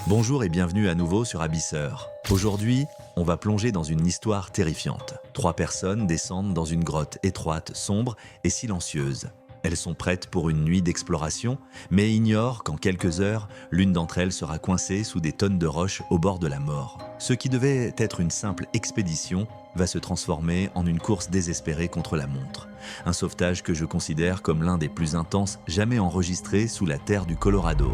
Bonjour et bienvenue à nouveau sur Abysseur. Aujourd'hui, on va plonger dans une histoire terrifiante. 3 personnes descendent dans une grotte étroite, sombre et silencieuse. Elles sont prêtes pour une nuit d'exploration, mais ignorent qu'en quelques heures, l'une d'entre elles sera coincée sous des tonnes de roches au bord de la mort. Ce qui devait être une simple expédition va se transformer en une course désespérée contre la montre. Un sauvetage que je considère comme l'un des plus intenses jamais enregistrés sous la terre du Colorado.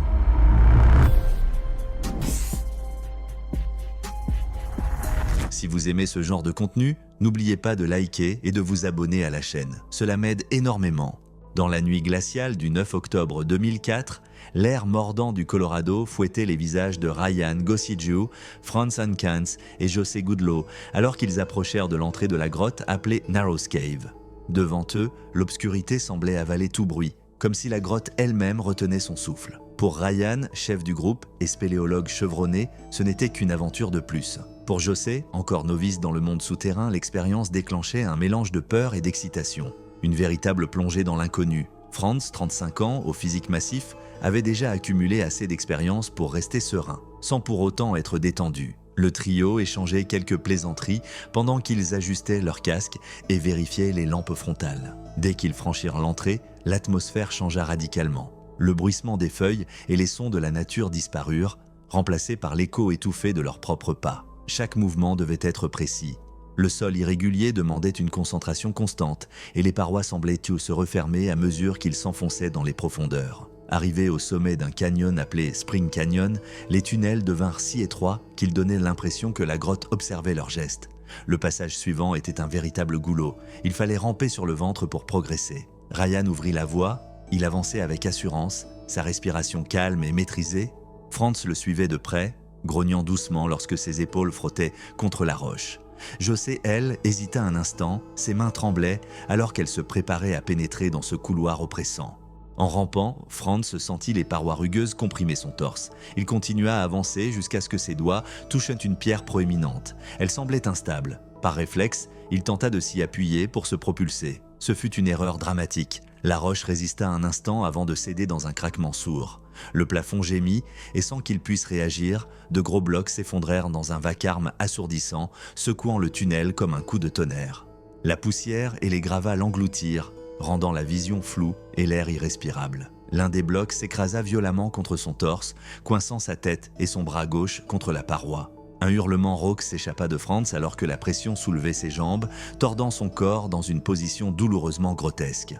Si vous aimez ce genre de contenu, n'oubliez pas de liker et de vous abonner à la chaîne. Cela m'aide énormément. Dans la nuit glaciale du 9 octobre 2004, l'air mordant du Colorado fouettait les visages de Ryan Gossidju, Franz Hankins et José Goodloe alors qu'ils approchèrent de l'entrée de la grotte appelée Narrows Cave. Devant eux, l'obscurité semblait avaler tout bruit, comme si la grotte elle-même retenait son souffle. Pour Ryan, chef du groupe et spéléologue chevronné, ce n'était qu'une aventure de plus. Pour José, encore novice dans le monde souterrain, l'expérience déclenchait un mélange de peur et d'excitation. Une véritable plongée dans l'inconnu. Franz, 35 ans, au physique massif, avait déjà accumulé assez d'expérience pour rester serein, sans pour autant être détendu. Le trio échangeait quelques plaisanteries pendant qu'ils ajustaient leurs casques et vérifiaient les lampes frontales. Dès qu'ils franchirent l'entrée, l'atmosphère changea radicalement. Le bruissement des feuilles et les sons de la nature disparurent, remplacés par l'écho étouffé de leurs propres pas. Chaque mouvement devait être précis. Le sol irrégulier demandait une concentration constante et les parois semblaient se refermer à mesure qu'ils s'enfonçaient dans les profondeurs. Arrivés au sommet d'un canyon appelé Spring Canyon, les tunnels devinrent si étroits qu'ils donnaient l'impression que la grotte observait leurs gestes. Le passage suivant était un véritable goulot. Il fallait ramper sur le ventre pour progresser. Ryan ouvrit la voie, il avançait avec assurance, sa respiration calme et maîtrisée. Franz le suivait de près, grognant doucement lorsque ses épaules frottaient contre la roche. José, elle, hésita un instant, ses mains tremblaient alors qu'elle se préparait à pénétrer dans ce couloir oppressant. En rampant, Franz sentit les parois rugueuses comprimer son torse. Il continua à avancer jusqu'à ce que ses doigts touchent une pierre proéminente. Elle semblait instable. Par réflexe, il tenta de s'y appuyer pour se propulser. Ce fut une erreur dramatique. La roche résista un instant avant de céder dans un craquement sourd. Le plafond gémit et sans qu'il puisse réagir, de gros blocs s'effondrèrent dans un vacarme assourdissant, secouant le tunnel comme un coup de tonnerre. La poussière et les gravats l'engloutirent, rendant la vision floue et l'air irrespirable. L'un des blocs s'écrasa violemment contre son torse, coinçant sa tête et son bras gauche contre la paroi. Un hurlement rauque s'échappa de Franz alors que la pression soulevait ses jambes, tordant son corps dans une position douloureusement grotesque.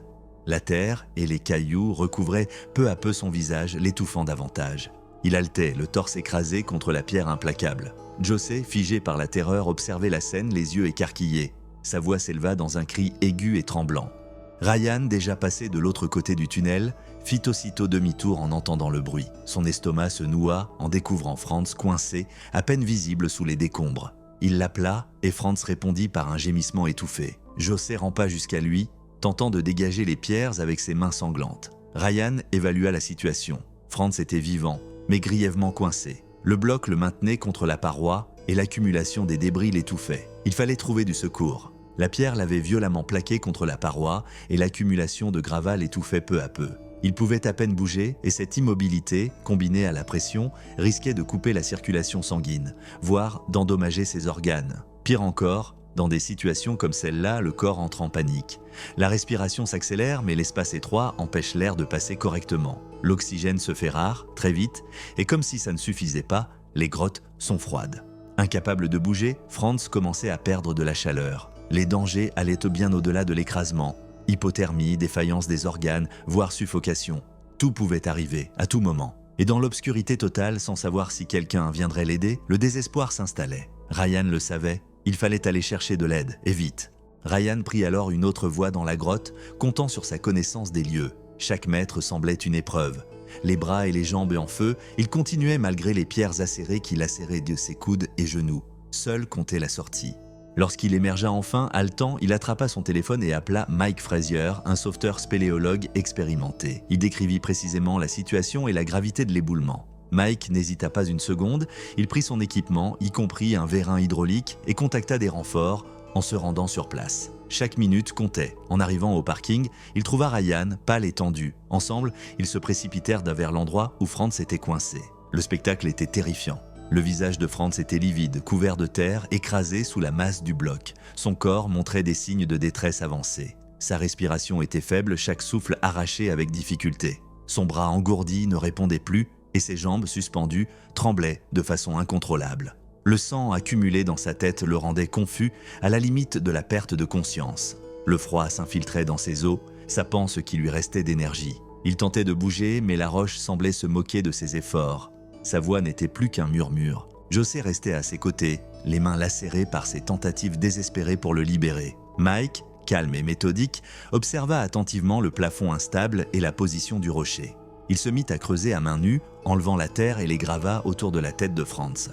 La terre et les cailloux recouvraient peu à peu son visage, l'étouffant davantage. Il haletait, le torse écrasé contre la pierre implacable. José, figé par la terreur, observait la scène, les yeux écarquillés. Sa voix s'éleva dans un cri aigu et tremblant. Ryan, déjà passé de l'autre côté du tunnel, fit aussitôt demi-tour en entendant le bruit. Son estomac se noua en découvrant Franz coincé, à peine visible sous les décombres. Il l'appela et Franz répondit par un gémissement étouffé. José rampa jusqu'à lui, tentant de dégager les pierres avec ses mains sanglantes. Ryan évalua la situation. Franz était vivant, mais grièvement coincé. Le bloc le maintenait contre la paroi et l'accumulation des débris l'étouffait. Il fallait trouver du secours. La pierre l'avait violemment plaqué contre la paroi et l'accumulation de gravats l'étouffait peu à peu. Il pouvait à peine bouger et cette immobilité, combinée à la pression, risquait de couper la circulation sanguine, voire d'endommager ses organes. Pire encore, dans des situations comme celle-là, le corps entre en panique. La respiration s'accélère, mais l'espace étroit empêche l'air de passer correctement. L'oxygène se fait rare, très vite, et comme si ça ne suffisait pas, les grottes sont froides. Incapable de bouger, Franz commençait à perdre de la chaleur. Les dangers allaient bien au-delà de l'écrasement. Hypothermie, défaillance des organes, voire suffocation. Tout pouvait arriver, à tout moment. Et dans l'obscurité totale, sans savoir si quelqu'un viendrait l'aider, le désespoir s'installait. Ryan le savait. Il fallait aller chercher de l'aide, et vite. Ryan prit alors une autre voie dans la grotte, comptant sur sa connaissance des lieux. Chaque mètre semblait une épreuve. Les bras et les jambes en feu, il continuait malgré les pierres acérées qui lacéraient de ses coudes et genoux. Seul comptait la sortie. Lorsqu'il émergea enfin, haletant, il attrapa son téléphone et appela Mike Frazier, un sauveteur spéléologue expérimenté. Il décrivit précisément la situation et la gravité de l'éboulement. Mike n'hésita pas une seconde, il prit son équipement, y compris un vérin hydraulique, et contacta des renforts en se rendant sur place. Chaque minute comptait. En arrivant au parking, il trouva Ryan, pâle et tendu. Ensemble, ils se précipitèrent vers l'endroit où Franz était coincé. Le spectacle était terrifiant. Le visage de Franz était livide, couvert de terre, écrasé sous la masse du bloc. Son corps montrait des signes de détresse avancée. Sa respiration était faible, chaque souffle arraché avec difficulté. Son bras engourdi ne répondait plus et ses jambes suspendues tremblaient de façon incontrôlable. Le sang accumulé dans sa tête le rendait confus, à la limite de la perte de conscience. Le froid s'infiltrait dans ses os, sapant ce qui lui restait d'énergie. Il tentait de bouger, mais la roche semblait se moquer de ses efforts. Sa voix n'était plus qu'un murmure. José restait à ses côtés, les mains lacérées par ses tentatives désespérées pour le libérer. Mike, calme et méthodique, observa attentivement le plafond instable et la position du rocher. Il se mit à creuser à main nue, enlevant la terre et les gravats autour de la tête de Franz.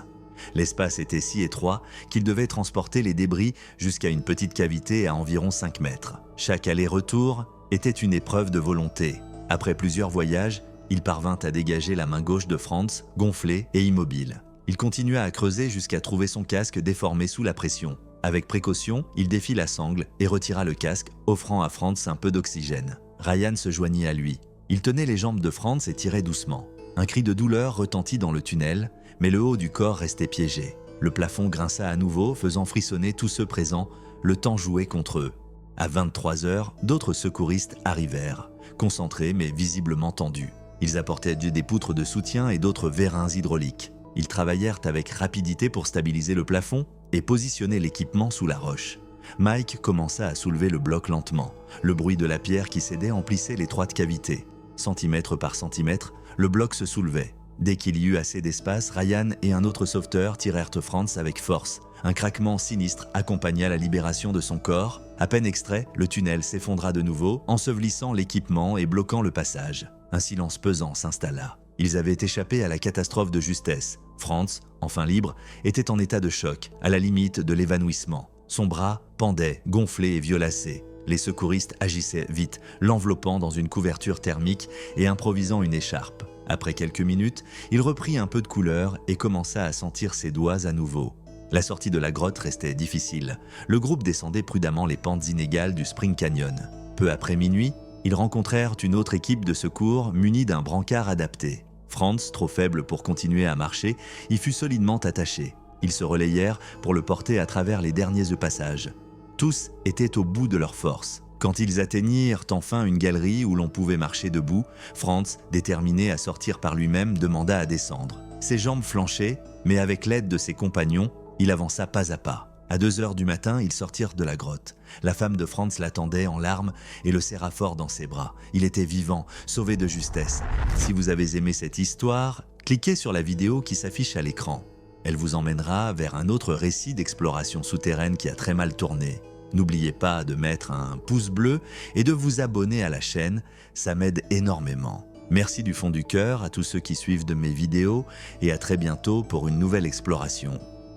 L'espace était si étroit qu'il devait transporter les débris jusqu'à une petite cavité à environ 5 mètres. Chaque aller-retour était une épreuve de volonté. Après plusieurs voyages, il parvint à dégager la main gauche de Franz, gonflée et immobile. Il continua à creuser jusqu'à trouver son casque déformé sous la pression. Avec précaution, il défit la sangle et retira le casque, offrant à Franz un peu d'oxygène. Ryan se joignit à lui. Il tenait les jambes de Franz et tirait doucement. Un cri de douleur retentit dans le tunnel, mais le haut du corps restait piégé. Le plafond grinça à nouveau, faisant frissonner tous ceux présents. Le temps jouait contre eux. À 23 heures, d'autres secouristes arrivèrent, concentrés mais visiblement tendus. Ils apportaient des poutres de soutien et d'autres vérins hydrauliques. Ils travaillèrent avec rapidité pour stabiliser le plafond et positionner l'équipement sous la roche. Mike commença à soulever le bloc lentement. Le bruit de la pierre qui cédait emplissait l'étroite cavité. Centimètre par centimètre, le bloc se soulevait. Dès qu'il y eut assez d'espace, Ryan et un autre sauveteur tirèrent Franz avec force. Un craquement sinistre accompagna la libération de son corps. À peine extrait, le tunnel s'effondra de nouveau, ensevelissant l'équipement et bloquant le passage. Un silence pesant s'installa. Ils avaient échappé à la catastrophe de justesse. Franz, enfin libre, était en état de choc, à la limite de l'évanouissement. Son bras pendait, gonflé et violacé. Les secouristes agissaient vite, l'enveloppant dans une couverture thermique et improvisant une écharpe. Après quelques minutes, il reprit un peu de couleur et commença à sentir ses doigts à nouveau. La sortie de la grotte restait difficile. Le groupe descendait prudemment les pentes inégales du Spring Canyon. Peu après minuit, ils rencontrèrent une autre équipe de secours munie d'un brancard adapté. Franz, trop faible pour continuer à marcher, y fut solidement attaché. Ils se relayèrent pour le porter à travers les derniers passages. Tous étaient au bout de leur force. Quand ils atteignirent enfin une galerie où l'on pouvait marcher debout, Franz, déterminé à sortir par lui-même, demanda à descendre. Ses jambes flanchaient, mais avec l'aide de ses compagnons, il avança pas à pas. À 2 heures du matin, ils sortirent de la grotte. La femme de Franz l'attendait en larmes et le serra fort dans ses bras. Il était vivant, sauvé de justesse. Si vous avez aimé cette histoire, cliquez sur la vidéo qui s'affiche à l'écran. Elle vous emmènera vers un autre récit d'exploration souterraine qui a très mal tourné. N'oubliez pas de mettre un pouce bleu et de vous abonner à la chaîne, ça m'aide énormément. Merci du fond du cœur à tous ceux qui suivent de mes vidéos et à très bientôt pour une nouvelle exploration.